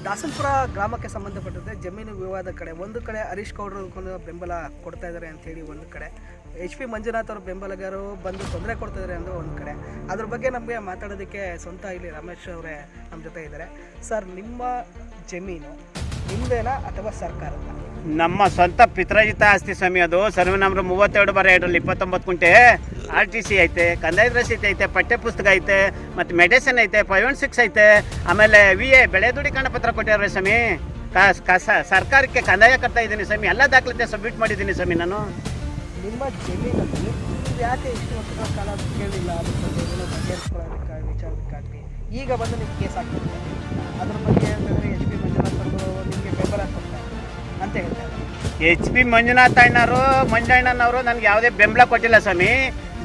ದಾಸನಪುರ ಗ್ರಾಮಕ್ಕೆ ಸಂಬಂಧಪಟ್ಟಂತೆ ಜಮೀನು ವಿವಾದ ಕಡೆ ಒಂದು ಕಡೆ ಹರೀಶ್ ಗೌಡರು ಬೆಂಬಲ ಕೊಡ್ತಾ ಇದ್ದಾರೆ ಅಂತ ಹೇಳಿ, ಒಂದು ಕಡೆ HP ಮಂಜುನಾಥ್ ಅವ್ರ ಬೆಂಬಲಿಗರು ಬಂದು ತೊಂದರೆ ಕೊಡ್ತಾ ಇದ್ದಾರೆ ಅಂದರೆ ಒಂದು ಕಡೆ. ಅದ್ರ ಬಗ್ಗೆ ನಮಗೆ ಮಾತಾಡೋದಕ್ಕೆ ಸ್ವಂತ ಇಲ್ಲಿ ರಮೇಶ್ ಅವರೇ ನಮ್ಮ ಜೊತೆ ಇದ್ದಾರೆ. ಸರ್, ನಿಮ್ಮ ಜಮೀನು ನಿಮ್ಮದೇನಾ ಅಥವಾ ಸರ್ಕಾರದ? ನಮ್ಮ ಸ್ವಂತ ಪಿತ್ರಾಜಿತ ಆಸ್ತಿ ಸ್ವಾಮಿ. ಅದು ಸರ್ವೆ ನಂಬರ್ 32/2 29 ಕುಂಟೆ RTC ಐತೆ, ಕಂದಾಯದ ರಸೀತಿ ಐತೆ, ಪಠ್ಯ ಪುಸ್ತಕ ಐತೆ, ಮತ್ತು ಮೆಡಿಸಿನ್ ಐತೆ, 516 ಐತೆ, ಆಮೇಲೆ VA ಬೆಳೆ ದೃಢೀಕರಣ ಪತ್ರ ಕೊಟ್ಟಿದ್ದಾರೆ ಸ್ವಾಮಿ. ಸರ್ಕಾರಕ್ಕೆ ಕಂದಾಯ ಕಟ್ತಾ ಇದ್ದೀನಿ ಸ್ವಾಮಿ. ಎಲ್ಲ ದಾಖಲಾತಿ ಸಬ್ಮಿಟ್ ಮಾಡಿದ್ದೀನಿ ಸ್ವಾಮಿ ನಾನು. ನಿಮ್ಮ ಜಮೀನಲ್ಲಿ ಯಾಕೆ ಇಷ್ಟು ವರ್ಷಗಳ ಕಾಲ ಕೇಳಿಲ್ಲ ಬಗೆಹರಿಸ್ಕೊಳ್ಳೋದಕ್ಕಾಗಲಿ ವಿಚಾರಕ್ಕಾಗಲಿ ಈಗ ಬಂದು ನಿಮ್ಗೆ ಕೇಸ್ ಆಗ್ತದೆ? ಅದ್ರ ಬಗ್ಗೆ ಅಂತಂದರೆ HP ಮಂಜುನಾಥ್ ಅವರು ನಿಮಗೆ ಬೆಂಬಲ ಕೊಡ್ತಾರೆ ಅಂತ ಹೇಳ್ತಾರೆ. HP ಮಂಜುನಾಥ್ ಮಂಜಣ್ಣನವರು ನನಗೆ ಯಾವುದೇ ಬೆಂಬಲ ಕೊಟ್ಟಿಲ್ಲ ಸ್ವಾಮಿ.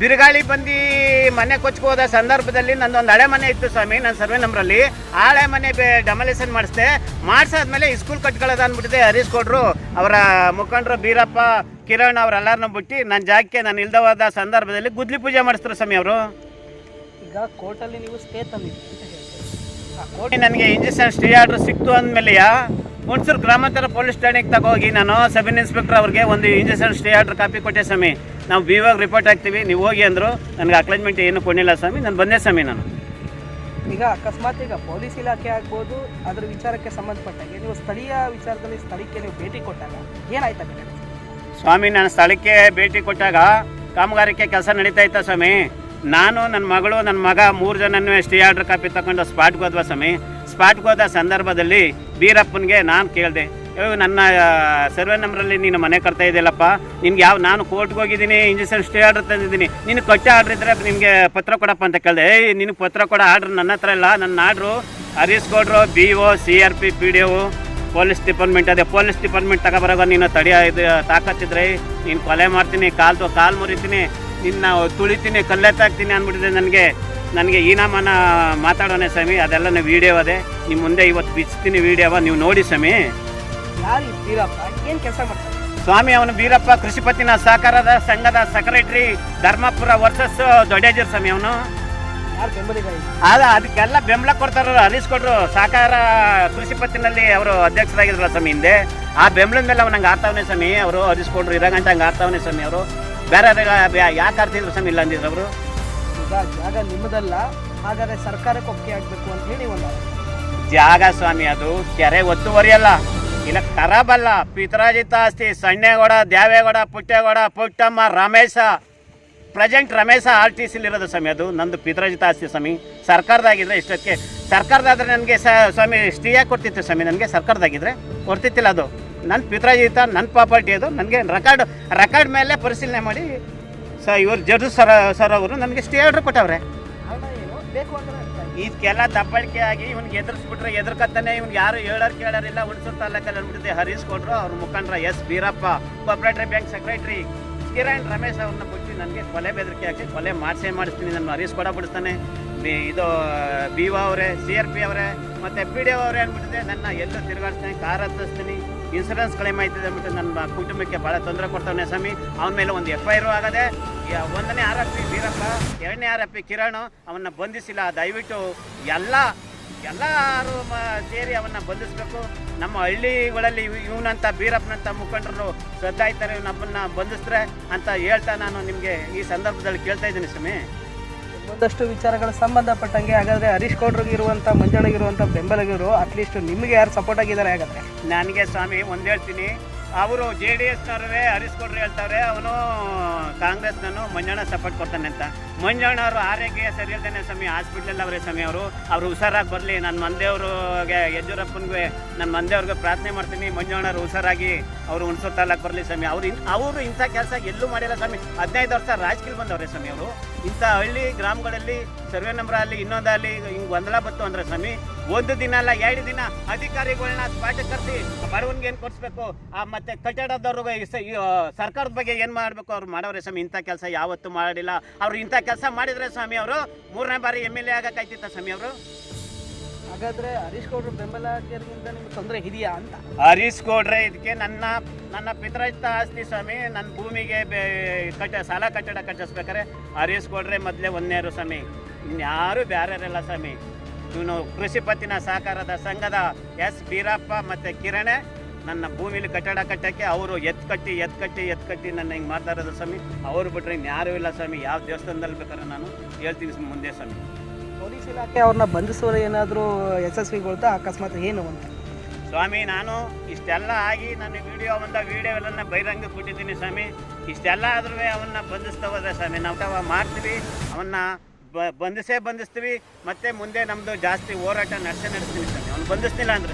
ಬಿರುಗಾಳಿ ಬಂದು ಮನೆ ಕೊಚ್ಕೋದ ಸಂದರ್ಭದಲ್ಲಿ ನಂದೊಂದು ಹಳೆ ಮನೆ ಇತ್ತು ಸ್ವಾಮಿ. ನನ್ನ ಸರ್ವೆ ನಂಬರಲ್ಲಿ ಹಳೆ ಮನೆ ಡೆಮಾಲಿಷನ್ ಮಾಡಿಸಾದ್ಮೇಲೆ ಸ್ಕೂಲ್ ಕಟ್ಕೊಳ್ಳೋದು ಅಂದ್ಬಿಟ್ಟಿದೆ. ಹರೀಶ್ ಗೌಡ್ರು ಅವರ ಮುಖಂಡರು ಬೀರಪ್ಪ, ಕಿರಣ್ ಅವರೆಲ್ಲರನ್ನೂ ಬಿಟ್ಟು ನನ್ನ ಜಾಗಕ್ಕೆ ನಾನು ಇಲ್ದವಾದ ಸಂದರ್ಭದಲ್ಲಿ ಗುದ್ಲಿ ಪೂಜೆ ಮಾಡಿಸ್ತಾರೆ ಸ್ವಾಮಿ ಅವರು. ಈಗ ಕೋರ್ಟಲ್ಲಿ ನೀವು ಸ್ಟೇ ತಂದಿದ್ದೀರಿ ಅಂತ ಹೇಳ್ತಾರೆ. ಕೋರ್ಟ್ ನನಗೆ ಇಂಜೆಕ್ಷನ್ ಸ್ಟೇ ಆರ್ಡರ್ ಸಿಕ್ತು ಅಂದಮೇಲೆಯ ಹುಣಸೂರು ಗ್ರಾಮಾಂತರ ಪೊಲೀಸ್ ಠಾಣೆಗೆ ತಗೋಗಿ ನಾನು ಸಬ್ ಇನ್ಸ್ಪೆಕ್ಟರ್ ಅವ್ರಿಗೆ ಒಂದು ಇಂಜೆಕ್ಷನ್ ಸ್ಟೇ ಆರ್ಡರ್ ಕಾಪಿ ಕೊಟ್ಟೆ ಸ್ವಾಮಿ. ನಾವು BOಗೆ ರಿಪೋರ್ಟ್ ಹಾಕ್ತೀವಿ, ನೀವು ಹೋಗಿ ಅಂದರು. ನನಗೆ ಅಕ್ಲಾಜ್ಮೆಂಟ್ ಏನು ಕೊಡಲಿಲ್ಲ ಸ್ವಾಮಿ. ನಾನು ಬಂದೆ ಸ್ವಾಮಿ. ನಾನು ಈಗ ಅಕಸ್ಮಾತ್ ಈಗ ಪೊಲೀಸ್ ಇಲಾಖೆ ಆಗ್ಬೋದು, ಅದರ ವಿಚಾರಕ್ಕೆ ಸಂಬಂಧಪಟ್ಟಾಗೆ ನೀವು ಸ್ಥಳೀಯ ವಿಚಾರದಲ್ಲಿ ಸ್ಥಳಕ್ಕೆ ನೀವು ಭೇಟಿ ಕೊಟ್ಟಾಗ ಏನಾಯ್ತಾಗ ಸ್ವಾಮಿ? ನಾನು ಸ್ಥಳಕ್ಕೆ ಭೇಟಿ ಕೊಟ್ಟಾಗ ಕಾಮಗಾರಿಕೆ ಕೆಲಸ ನಡೀತಾ ಇತ್ತ ಸ್ವಾಮಿ. ನಾನು, ನನ್ನ ಮಗಳು, ನನ್ನ ಮಗ 3 ಜನನೂ ಸ್ಟೇ ಆರ್ಡರ್ ಕಾಪಿ ತಗೊಂಡು ಸ್ಪಾಟ್ಗೆ ಹೋದ್ವಾ ಸ್ವಾಮಿ. ಸ್ಪಾಟ್ಗೆ ಹೋದ ಸಂದರ್ಭದಲ್ಲಿ ಬೀರಪ್ಪನಿಗೆ ನಾನು ಕೇಳಿದೆ, ನನ್ನ ಸರ್ವೆ ನಂಬರಲ್ಲಿ ನೀನು ಮನೆ ಕಟ್ತಾ ಇದೆಯಲ್ಲಪ್ಪ, ನಿನ್ಗೆ ನಾನು ಕೋರ್ಟ್ಗೆ ಹೋಗಿದ್ದೀನಿ, ಇಂಜೆಕ್ಷನ್ ಸ್ಟೇ ಆರ್ಡರ್ ತಂದಿದ್ದೀನಿ, ನಿನಗೆ ಕೊಟ್ಟ ಆರ್ಡ್ರ್ ಇದ್ದರೆ ನಿನಗೆ ಪತ್ರ ಕೊಡಪ್ಪ ಅಂತ ಕೇಳಿದೆ. ನಿನಗೆ ಪತ್ರ ಕೊಡೋ ಆರ್ಡ್ರ್ ನನ್ನ ಹತ್ರ ಇಲ್ಲ. ನನ್ನ ಆರ್ಡ್ರು ಹರೀಶ್ ಗೌಡ್ರು BO, CRP, PDO, police department ಅದೇ ಪೊಲೀಸ್ ಡಿಪಾರ್ಟ್ಮೆಂಟ್ ತಗೊಬರಾಗ ನೀನು ಇದು ತಾಕತ್ತಿದ್ರೆ ನೀನು ಕೊಲೆ ಮಾಡ್ತೀನಿ, ಕಾಲು ಮುರಿತೀನಿ, ನಿನ್ನ ತುಳಿತೀನಿ, ಕಲ್ಲೆತ್ತಾಕ್ತೀನಿ ಅಂದ್ಬಿಟ್ಟಿದೆ. ನನಗೆ ಈನಾಮನ ಮಾತಾಡೋಣ ಸ್ವಾಮಿ. ಅದೆಲ್ಲ ವೀಡಿಯೋ ಅದೇ ನಿಮ್ಮ ಮುಂದೆ ಇವತ್ತು ಬಿಚ್ತೀನಿ ವೀಡಿಯೋವ, ನೀವು ನೋಡಿ ಸ್ವಾಮಿ. ಯಾರು ಬೀರಪ್ಪ, ಏನು ಕೆಲಸ ಮಾಡ್ತಾರೆ ಸ್ವಾಮಿ? ಅವನು ಬೀರಪ್ಪ ಕೃಷಿ ಪತ್ತಿನ ಸಹಕಾರದ ಸಂಘದ ಸೆಕ್ರೆಟರಿ, ಧರ್ಮಪುರ ವರ್ಸಸ್ ದೊಡ್ಡೇಜರ್ ಸ್ವಾಮಿ. ಅವನು ಅದಕ್ಕೆಲ್ಲ ಬೆಂಬಲ ಕೊಡ್ತಾರ. ಹರೀಶ್ ಗೌಡ್ರು ಸಹಕಾರ ಕೃಷಿ ಪತ್ತಿನಲ್ಲಿ ಅವರು ಅಧ್ಯಕ್ಷರಾಗಿದ್ರಲ್ಲ ಸ್ವಾಮಿ ಹಿಂದೆ. ಆ ಬೆಂಬಲದ ಮೇಲೆ ಅವ್ನು ಹಂಗೆ ಆಡ್ತಾವನೆ ಸ್ವಾಮಿ. ಅವರು ಹರೀಶ್ ಗೌಡ್ರು ಇರಾಗಂಟ ಹಂಗೆ ಆಡ್ತಾವನೆ ಸ್ವಾಮಿ. ಅವರು ಬೇರೆ ಯಾಕೆ ಆಡ್ತಿದ್ರು ಸ್ವಾಮಿ? ಇಲ್ಲ ಅಂದಿದ್ರು ಅವರು. ಈಗ ಜಾಗ ನಿಮ್ಮದಲ್ಲ, ಹಾಗಾದ್ರೆ ಸರ್ಕಾರಕ್ಕೆ ಒಪ್ಪಿಗೆ ಆಗಬೇಕು ಅಂತ ಹೇಳಿ ಒಂದು ಜಾಗ ಸ್ವಾಮಿ. ಅದು ಕೆರೆ ಒತ್ತುವರಿ ಅಲ್ಲ, ಇಲ್ಲ ಖರಾಬ್ ಅಲ್ಲ, ಪಿತ್ರಾಜಿತ ಆಸ್ತಿ. ಸಣ್ಣೇಗೌಡ, ದ್ಯಾವೇಗೌಡ, ಪುಟ್ಟೇಗೌಡ, ಪುಟ್ಟಮ್ಮ, ರಮೇಶ, ಪ್ರೆಸೆಂಟ್ ರಮೇಶ RTCಲಿರೋದು ಸ್ವಾಮಿ. ಅದು ನಂದು ಪಿತ್ರಾಜಿತ ಆಸ್ತಿ ಸ್ವಾಮಿ. ಸರ್ಕಾರದಾಗಿದ್ದರೆ ಇಷ್ಟಕ್ಕೆ, ಸರ್ಕಾರದಾದರೆ ನನಗೆ ಸ್ವಾಮಿ ಸ್ಟೇ ಕೊಡ್ತಿತ್ತು ಸ್ವಾಮಿ. ನನಗೆ ಸರ್ಕಾರದಾಗಿದ್ದರೆ ಕೊಡ್ತಿತ್ತಿಲ್ಲ. ಅದು ನನ್ನ ಪಿತ್ರಾಜಿತ, ನನ್ನ ಪ್ರಾಪರ್ಟಿ. ಅದು ನನಗೆ ರೆಕಾರ್ಡ್ ಮೇಲೆ ಪರಿಶೀಲನೆ ಮಾಡಿ ಇವರು ಜಡ್ಜ್ ಸರ್ ಅವರು ನನಗೆ ಸ್ಟೇ ಆರ್ಡರ್ ಕೊಟ್ಟವ್ರೆ. ಇದಕ್ಕೆಲ್ಲ ದಬ್ಬಳಿಕೆ ಆಗಿ ಇವ್ನಿಗೆ ಎದುರಿಸ್ಬಿಟ್ರೆ ಎದುರ್ಕತ್ತಾನೆ. ಇವ್ನಿಗೆ ಯಾರು ಹೇಳೋರು ಕೇಳೋರಿಲ್ಲ. ಹುಣಸೂರು ತಾಲೂಕಲ್ಲಿ ಅಂದ್ಬಿಟ್ಟಿದೆ. ಹರೀಶ್ ಗೌಡ್ರು ಅವ್ರ ಮುಖಂಡರ S Birappa, cooperative bank secretary Kiran Ramesh ಅವ್ರನ್ನ ಬಿಟ್ಟು ನನಗೆ ಕೊಲೆ ಬೆದರಿಕೆ ಹಾಕಿ ಕೊಲೆ ಮಾಡಿಸ್ತೀನಿ. ನನ್ನ ಹರೀಶ್ ಕೂಡ ಬಿಡಿಸ್ತಾನೆ. ಇದು BO ಅವರೇ, CRP ಅವರೇ, ಮತ್ತು PDO ಅವರೇ ಅಂದ್ಬಿಟ್ಟಿದೆ. ನನ್ನ ಎಲ್ಲೂ ತಿರುಗಾಡಿಸ್ತಾನೆ, ಕಾರ್ ಹತ್ತಿಸ್ತೀನಿ, ಇನ್ಸೂರೆನ್ಸ್ ಕ್ಲೈಮ್ ಆಯ್ತದೆ ಅಂದ್ಬಿಟ್ಟು ನನ್ನ ಕುಟುಂಬಕ್ಕೆ ಭಾಳ ತೊಂದರೆ ಕೊಡ್ತಾನೆ ಸ್ವಾಮಿ. ಅವನ ಮೇಲೆ ಒಂದು FIR ಆಗದೆ. 1ನೇ ಆರೋಪಿ ಬೀರಪ್ಪ, 2ನೇ ಆರೋಪಿ ಕಿರಣ್, ಅವನ್ನ ಬಂಧಿಸಿಲ್ಲ. ದಯವಿಟ್ಟು ಎಲ್ಲರೂ ಸೇರಿ ಅವನ್ನ ಬಂಧಿಸಬೇಕು. ನಮ್ಮ ಹಳ್ಳಿಗಳಲ್ಲಿ ಇವನಂತ ಬೀರಪ್ಪನಂತ ಮುಖಂಡರು ಸದ್ದಾಯ್ತಾರೆ, ನಮ್ಮನ್ನು ಬಂಧಿಸ್ತಾರೆ ಅಂತ ಹೇಳ್ತಾ ನಾನು ನಿಮಗೆ ಈ ಸಂದರ್ಭದಲ್ಲಿ ಕೇಳ್ತಾ ಇದ್ದೀನಿ ಸ್ವಾಮಿ. ಒಂದಷ್ಟು ವಿಚಾರಗಳ ಸಂಬಂಧಪಟ್ಟಂಗೆ ಹಾಗಾದರೆ ಹರೀಶ್ ಗೌಡ್ರಿಗಿರುವಂಥ ಮಂಜಣ್ಣಗಿರುವಂಥ ಬೆಂಬಲಿಗರು ಅಟ್ಲೀಸ್ಟ್ ನಿಮಗೆ ಯಾರು ಸಪೋರ್ಟ್ ಆಗಿದ್ದಾರೆ? ಹಾಗಾದರೆ ನನಗೆ ಸ್ವಾಮಿ ಒಂದು ಹೇಳ್ತೀನಿ, ಅವರು JDSನವ್ರೇ ಹರೀಶ್ ಗೌಡ್ರು ಹೇಳ್ತಾರೆ ಅವನು ಕಾಂಗ್ರೆಸ್ನೂ ಮಂಜಣ್ಣ ಸಪೋರ್ಟ್ ಕೊಡ್ತಾನೆ ಅಂತ. ಮಂಜಣ್ಣವರು ಆರೋಗ್ಯ ಸರಿ ಇಲ್ದೇನೆ ಸ್ವಾಮಿ ಹಾಸ್ಪಿಟ್ಲಲ್ಲಿ ಅವರೇ ಸ್ವಾಮಿ. ಅವರು ಹುಷಾರಾಗಿ ಬರಲಿ. ನನ್ನ ಮಂದೇವ್ರಿಗೆ, ಯಡಿಯೂರಪ್ಪನಿಗೆ, ನನ್ನ ಮಂದೇವ್ರಿಗೆ ಪ್ರಾರ್ಥನೆ ಮಾಡ್ತೀನಿ. ಮಂಜಣ್ಣವ್ರು ಹುಷಾರಾಗಿ ಅವರು ಹುಣಸೂರು ತಾಲೂಕು ಬರಲಿ ಸ್ವಾಮಿ. ಅವರು ಇಂಥ ಕೆಲಸ ಎಲ್ಲೂ ಮಾಡಿಲ್ಲ ಸ್ವಾಮಿ. 15 ವರ್ಷ ರಾಜಕೀಯ ಬಂದವ್ರೆ ಸ್ವಾಮಿ. ಅವರು ಇಂಥ ಹಳ್ಳಿ ಗ್ರಾಮಗಳಲ್ಲಿ ಸರ್ವೆ ನಂಬರ್ ಅಲ್ಲಿ ಇನ್ನೊಂದಲ್ಲಿ ಹಿಂಗೆ ಗೊಂದಲ ಬತ್ತು ಅಂದರೆ ಸ್ವಾಮಿ ಒಂದು ದಿನ ಅಲ್ಲ 2 ದಿನ ಅಧಿಕಾರಿಗಳನ್ನ ಸ್ಪಾಟಿಗೆ ಕರೆಸಿ ಬಡವನಿಗೆ ಏನು ಕೊಡಿಸ್ಬೇಕು, ಮತ್ತೆ ಕಟ್ಟಡದವ್ರಿಗೆ ಸರ್ಕಾರದ ಬಗ್ಗೆ ಏನು ಮಾಡಬೇಕು ಅವ್ರು ಮಾಡೋರೆ ಸ್ವಾಮಿ. ಇಂಥ ಕೆಲಸ ಯಾವತ್ತೂ ಮಾಡಿಲ್ಲ. ಅವ್ರು ಇಂಥ ಕೆಲಸ ಮಾಡಿದರೆ ಸ್ವಾಮಿ ಅವರು 3ನೇ ಬಾರಿ MLA ಆಗಕ್ಕಾಯ್ತಿತ್ತ ಸ್ವಾಮಿ ಅವರು. ಹಾಗಾದ್ರೆ ಹರೀಶ್ ಗೌಡ್ರು ಬೆಂಬಲಿಗರಿಂದ ನಿಮ್ಗೆ ತೊಂದರೆ ಇದೆಯಾ ಅಂತ? ಹರೀಶ್ ಗೌಡ್ರೆ ಇದಕ್ಕೆ ನನ್ನ ಪಿತೃತ್ವ ಆಸ್ತಿ ಸ್ವಾಮಿ. ನನ್ನ ಭೂಮಿಗೆ ಸಾಲ ಕಟ್ಟಡ ಕಟ್ಟಿಸ್ಬೇಕಾರೆ ಹರೀಶ್ ಗೌಡ್ರೆ ಮೊದಲೇ ಒಂದೇರು ಸ್ವಾಮಿ, ಇನ್ಯಾರು ಬ್ಯಾರ್ಯಾರಲ್ಲ ಸ್ವಾಮಿ. ಇವನು ಕೃಷಿ ಪತ್ತಿನ ಸಹಕಾರದ ಸಂಘದ S ಬೀರಪ್ಪ ಮತ್ತು ಕಿರಣೆ ನನ್ನ ಭೂಮಿಲಿ ಕಟ್ಟಡ ಕಟ್ಟೋಕ್ಕೆ ಅವರು ಎತ್ಕಟ್ಟಿ ನನ್ನ ಹಿಂಗೆ ಮಾಡ್ತಾ ಇರೋದು ಸ್ವಾಮಿ. ಅವರು ಬಿಟ್ಟರೆ ಇನ್ಯಾರೂ ಇಲ್ಲ ಸ್ವಾಮಿ. ಯಾವ ದೇವಸ್ಥಾನದಲ್ಲಿ ಬೇಕಾದ್ರೆ ನಾನು ಹೇಳ್ತೀನಿ ಮುಂದೆ ಸ್ವಾಮಿ. ಪೊಲೀಸ್ ಇಲಾಖೆ ಅವ್ರನ್ನ ಬಂಧಿಸೋರು ಏನಾದರೂ ಯಶಸ್ವಿಗೊಳ್ತಾ ಅಕಸ್ಮಾತ್ ಏನು ಅಂತ? ಸ್ವಾಮಿ ನಾನು ಇಷ್ಟೆಲ್ಲ ಆಗಿ ನನ್ನ ವಿಡಿಯೋ ಎಲ್ಲ ಬಹಿರಂಗ ಕೊಟ್ಟಿದ್ದೀನಿ ಸ್ವಾಮಿ. ಇಷ್ಟೆಲ್ಲ ಆದ್ರೂ ಅವನ್ನ ಬಂಧಿಸ್ತಾ ಹೋದ್ರೆ ಸ್ವಾಮಿ ನಾವು ಮಾಡ್ತೀವಿ, ಅವನ್ನ ಬಂಧಿಸ್ತೀವಿ. ಮತ್ತೆ ಮುಂದೆ ನಮ್ಮದು ಜಾಸ್ತಿ ಹೋರಾಟ ನಡೆಸ್ತೀವಿ ಸ್ವಾಮಿ. ಅವ್ನು ಬಂಧಿಸ್ತಿಲ್ಲ ಅಂದ್ರೆ